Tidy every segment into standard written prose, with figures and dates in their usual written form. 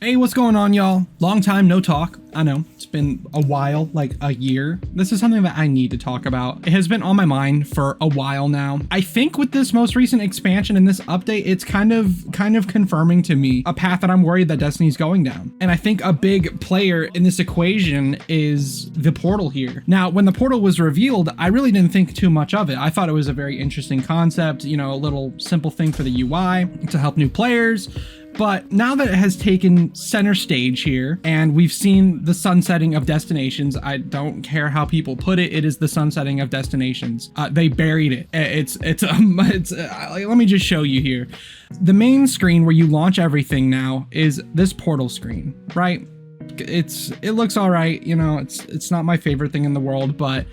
Hey, what's going on, y'all? Long time no talk. I know, it's been a while, like a year. This is something that I need to talk about. It has been on my mind for a while now. I think with this most recent expansion and this update, it's kind of confirming to me a path that I'm worried that Destiny's going down. And I think a big player in this equation is the portal here. Now, when the portal was revealed, I really didn't think too much of it. I thought it was a very interesting concept, you know, a little simple thing for the UI to help new players. But now that it has taken center stage here and we've seen the sunsetting of destinations, I don't care how people put it, it is the sunsetting of destinations. They buried it. Let me just show you here. The main screen where you launch everything now is this portal screen, right? It looks all right. You know, it's not my favorite thing in the world, but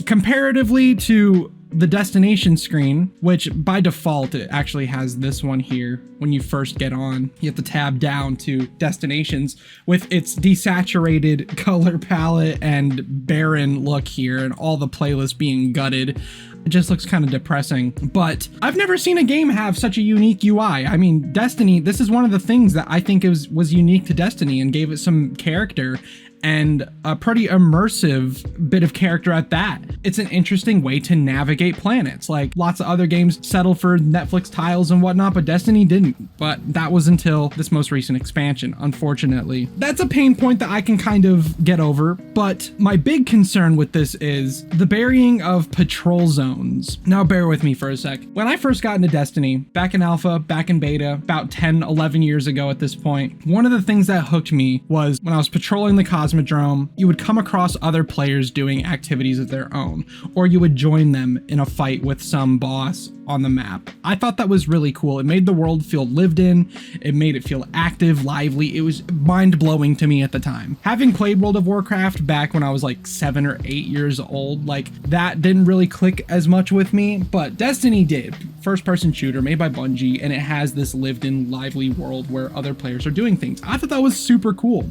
comparatively to the destination screen, which by default it actually has this one here. When you first get on, you have to tab down to destinations with its desaturated color palette and barren look here and all the playlists being gutted. It just looks kind of depressing, but I've never seen a game have such a unique UI. I mean, Destiny, this is one of the things that I think was unique to Destiny and gave it some character and a pretty immersive bit of character at that. It's an interesting way to navigate planets. Like lots of other games settle for Netflix tiles and whatnot, but Destiny didn't. But that was until this most recent expansion, unfortunately. That's a pain point that I can kind of get over, but my big concern with this is the burying of patrol zones. Now bear with me for a sec. When I first got into Destiny, back in alpha, back in beta, about 10, 11 years ago at this point, one of the things that hooked me was when I was patrolling the Cosmodrome, you would come across other players doing activities of their own, or you would join them in a fight with some boss on the map. I thought that was really cool. It made the world feel lived in. It made it feel active, lively. It was mind-blowing to me at the time. Having played World of Warcraft back when I was like 7 or 8 years old, like that didn't really click as much with me, but Destiny did. First-person shooter made by Bungie, and it has this lived-in, lively world where other players are doing things. I thought that was super cool.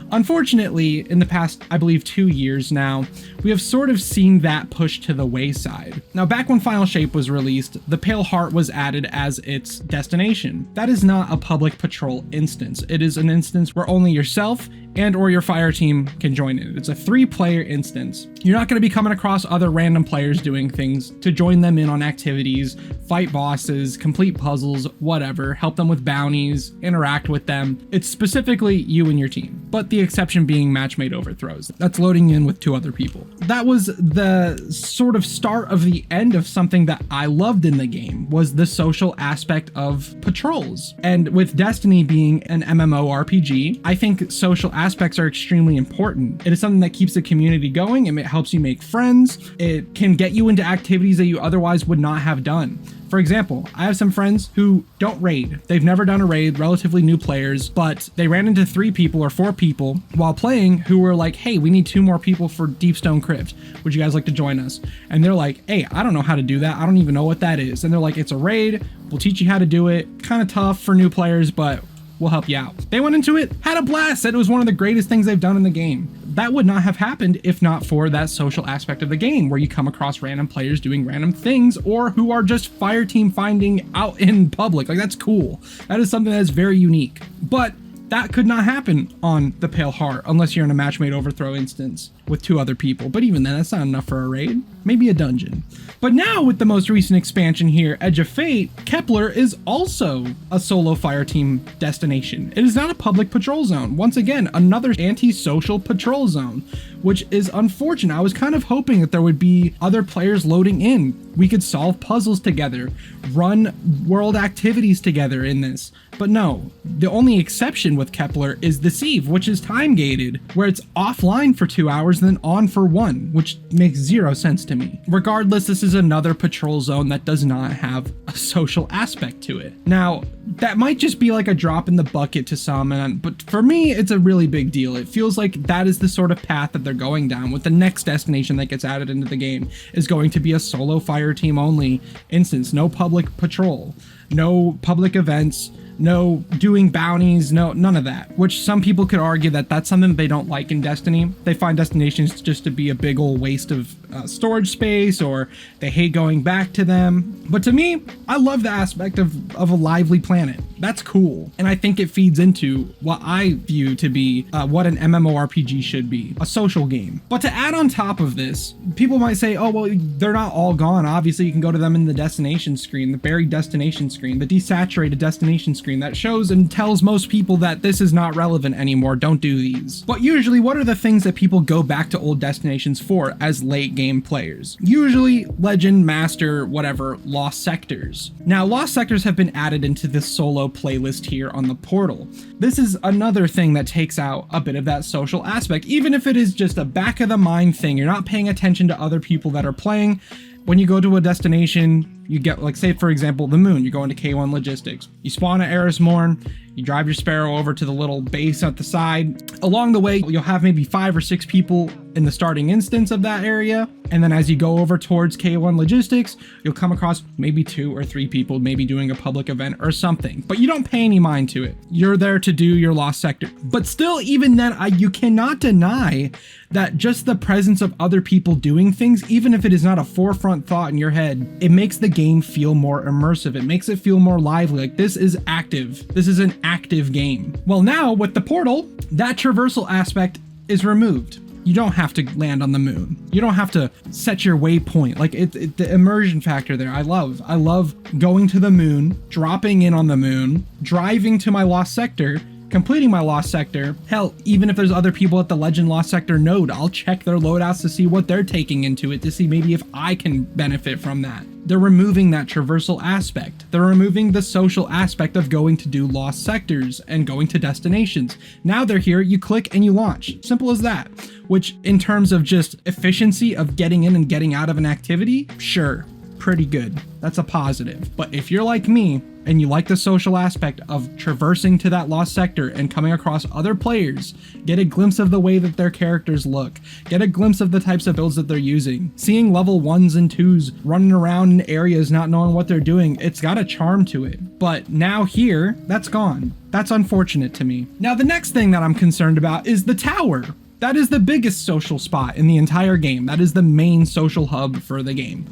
Unfortunately, in the past, I believe 2 years now, we have sort of seen that push to the wayside. Now, back when Final Shape was released, the Pale Heart was added as its destination. That is not a public patrol instance. It is an instance where only yourself and or your fire team can join in. It's a 3-player instance. You're not going to be coming across other random players doing things to join them in on activities, fight bosses, complete puzzles, whatever, help them with bounties, interact with them. It's specifically you and your team, but the exception being match made overthrows. That's loading in with 2 other people. That was the sort of start of the end of something that I loved in the game, was the social aspect of patrols. And with Destiny being an MMORPG, I think social aspects are extremely important. It is something that keeps the community going, and it helps you make friends. It can get you into activities that you otherwise would not have done. For example, I have some friends who don't raid. They've never done a raid, relatively new players, but they ran into 3 people or 4 people while playing who were like, hey, we need 2 more people for Deepstone Crypt. Would you guys like to join us? And they're like, hey, I don't know how to do that. I don't even know what that is. And they're like, it's a raid. We'll teach you how to do it. Kind of tough for new players, but we'll help you out. They went into it, had a blast, said it was one of the greatest things they've done in the game. That would not have happened if not for that social aspect of the game, where you come across random players doing random things or who are just fire team finding out in public. Like, that's cool. That is something that is very unique. But that could not happen on the Pale Heart unless you're in a match made overthrow instance with 2 other people. But even then, that's not enough for a raid. Maybe a dungeon. But now with the most recent expansion here, Edge of Fate, Kepler is also a solo fireteam destination. It is not a public patrol zone. Once again, another anti-social patrol zone, which is unfortunate. I was kind of hoping that there would be other players loading in. We could solve puzzles together, run world activities together in this. But no, the only exception with Kepler is Deceive, which is time gated, where it's offline for 2 hours and then on for 1, which makes 0 sense to me. Regardless, this is another patrol zone that does not have a social aspect to it. Now, that might just be like a drop in the bucket to some, but for me, it's a really big deal. It feels like that is the sort of path that they're going down with the next destination that gets added into the game is going to be a solo fire team only instance. No public patrol, no public events, no doing bounties, no, none of that, which some people could argue that that's something they don't like in Destiny. They find destinations just to be a big old waste of storage space, or they hate going back to them. But to me, I love the aspect of a lively planet. That's cool. And I think it feeds into what I view to be what an MMORPG should be, a social game. But to add on top of this, people might say, oh, well, they're not all gone. Obviously, you can go to them in the destination screen, the buried destination screen, the desaturated destination screen that shows and tells most people that this is not relevant anymore. Don't do these. But usually, what are the things that people go back to old destinations for as late game players? Usually Legend, Master, whatever, Lost Sectors. Now, Lost Sectors have been added into this solo playlist here on the portal. This is another thing that takes out a bit of that social aspect, even if it is just a back of the mind thing. You're not paying attention to other people that are playing. When you go to a destination, you get, like, say for example, the moon, you go into K1 Logistics, you spawn at Eris Morn, you drive your Sparrow over to the little base at the side. Along the way, you'll have maybe 5 or 6 people in the starting instance of that area. And then as you go over towards K1 Logistics, you'll come across maybe 2 or 3 people maybe doing a public event or something, but you don't pay any mind to it. You're there to do your Lost Sector. But still, even then, you cannot deny that just the presence of other people doing things, even if it is not a forefront thought in your head, it makes the game feel more immersive. It makes it feel more lively. Like, this is active. This is an active game. Well, now with the portal, that traversal aspect is removed. You don't have to land on the moon. You don't have to set your waypoint. Like, the immersion factor there, I love going to the moon, dropping in on the moon, driving to my Lost Sector, completing my Lost Sector. Hell, even if there's other people at the Legend Lost Sector node, I'll check their loadouts to see what they're taking into it, to see maybe if I can benefit from that. They're removing that traversal aspect. They're removing the social aspect of going to do Lost Sectors and going to destinations. Now they're here, you click and you launch. Simple as that. Which, in terms of just efficiency of getting in and getting out of an activity, sure, pretty good. That's a positive. But if you're like me, and you like the social aspect of traversing to that Lost Sector and coming across other players, get a glimpse of the way that their characters look, get a glimpse of the types of builds that they're using, seeing level 1s and 2s running around in areas not knowing what they're doing, it's got a charm to it. But now here, that's gone. That's unfortunate to me. Now, the next thing that I'm concerned about is the tower. That is the biggest social spot in the entire game. That is the main social hub for the game.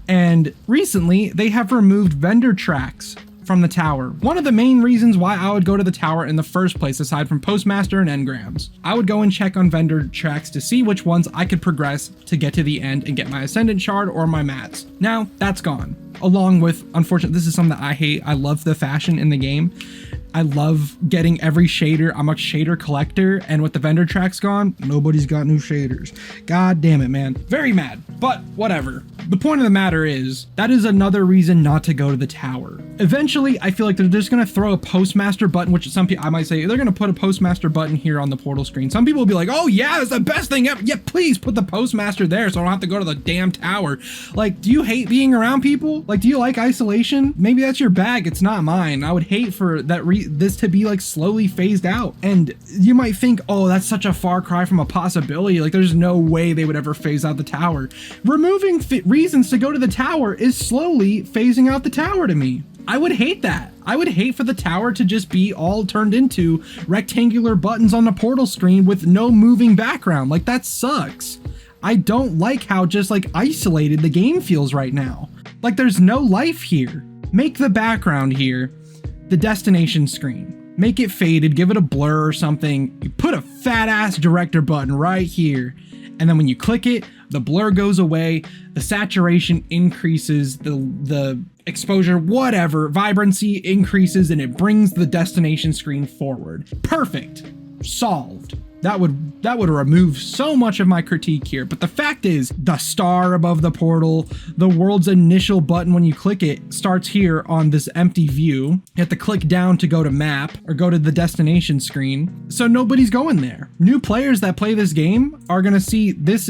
And recently, they have removed vendor tracks from the tower. One of the main reasons why I would go to the tower in the first place, aside from Postmaster and engrams, I would go and check on vendor tracks to see which ones I could progress to get to the end and get my Ascendant Shard or my mats. Now, that's gone. Along with, unfortunately, this is something that I hate. I love the fashion in the game. I love getting every shader. I'm a shader collector, and with the vendor tracks gone, nobody's got new shaders. God damn it, man. Very mad, but whatever. The point of the matter is, that is another reason not to go to the tower. Eventually, I feel like they're just gonna throw a Postmaster button, which some people, I might say, they're gonna put a Postmaster button here on the portal screen. Some people will be like, oh yeah, that's the best thing ever. Yeah, please put the Postmaster there so I don't have to go to the damn tower. Like, do you hate being around people? Like, do you like isolation? Maybe that's your bag, it's not mine. I would hate for that this to be like slowly phased out. And you might think, oh, that's such a far cry from a possibility. Like, there's no way they would ever phase out the tower. Removing reasons to go to the tower is slowly phasing out the tower to me. I would hate that. I would hate for the tower to just be all turned into rectangular buttons on the portal screen with no moving background. Like, that sucks. I don't like how just like isolated the game feels right now. Like, there's no life here. Make the background here the destination screen. Make it faded, give it a blur or something. You put a fat ass director button right here. And then when you click it, the blur goes away, the saturation increases, the exposure, whatever, vibrancy increases, and it brings the destination screen forward. Perfect. Solved. That would remove so much of my critique here. But the fact is, the star above the portal, the world's initial button when you click it starts here on this empty view. You have to click down to go to map or go to the destination screen. So nobody's going there. New players that play this game are gonna see this.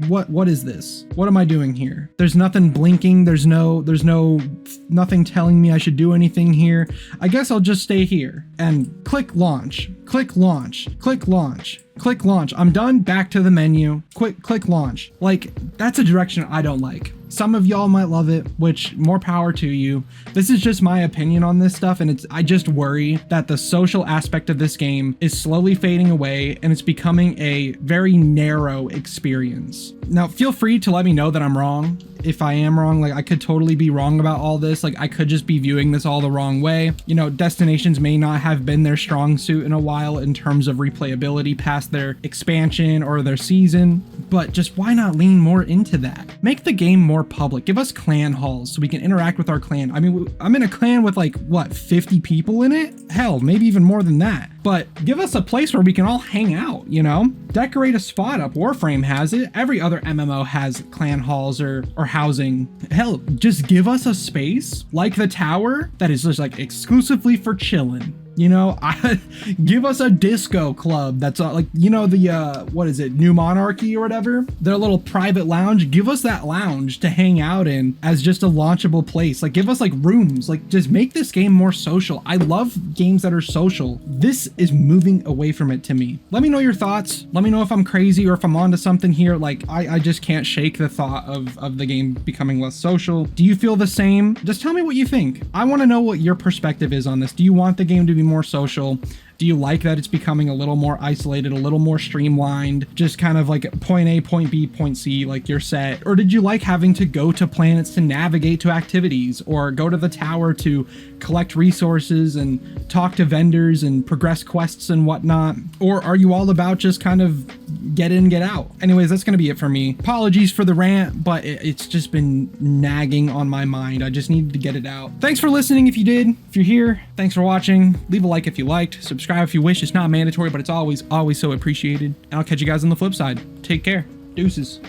What is this? What am I doing here? There's nothing blinking. There's nothing telling me I should do anything here. I guess I'll just stay here and click launch, click launch, click launch, click launch. I'm done. Back to the menu. Click launch. Like, that's a direction I don't like. Some of y'all might love it, which more power to you. This is just my opinion on this stuff, and I just worry that the social aspect of this game is slowly fading away and it's becoming a very narrow experience. Now, feel free to let me know that I'm wrong. If I am wrong, like I could totally be wrong about all this. Like I could just be viewing this all the wrong way. You know, destinations may not have been their strong suit in a while in terms of replayability past their expansion or their season, but just why not lean more into that? Make the game more public. Give us clan halls so we can interact with our clan. I mean, I'm in a clan with like, what, 50 people in it? Hell, maybe even more than that. But give us a place where we can all hang out, you know? Decorate a spot up. Warframe has it. Every other MMO has clan halls or housing. Hell, just give us a space like the tower that is just like exclusively for chilling. You know, give us a disco club that's like, you know, the, what is it, New Monarchy or whatever? Their little private lounge. Give us that lounge to hang out in as just a launchable place. Like, give us like rooms, like just make this game more social. I love games that are social. This is moving away from it to me. Let me know your thoughts. Let me know if I'm crazy or if I'm onto something here. Like, I just can't shake the thought of the game becoming less social. Do you feel the same? Just tell me what you think. I want to know what your perspective is on this. Do you want the game to be more social? Do you like that it's becoming a little more isolated, a little more streamlined, just kind of like point A, point B, point C, like you're set? Or did you like having to go to planets to navigate to activities, or go to the tower to collect resources and talk to vendors and progress quests and whatnot? Or are you all about just kind of get in, get out? Anyways, that's gonna be it for me. Apologies for the rant, but it's just been nagging on my mind. I just needed to get it out. Thanks for listening if you did. If you're here, thanks for watching. Leave a like if you liked. Subscribe if you wish. It's not mandatory, but it's always so appreciated. And I'll catch you guys on the flip side. Take care. Deuces.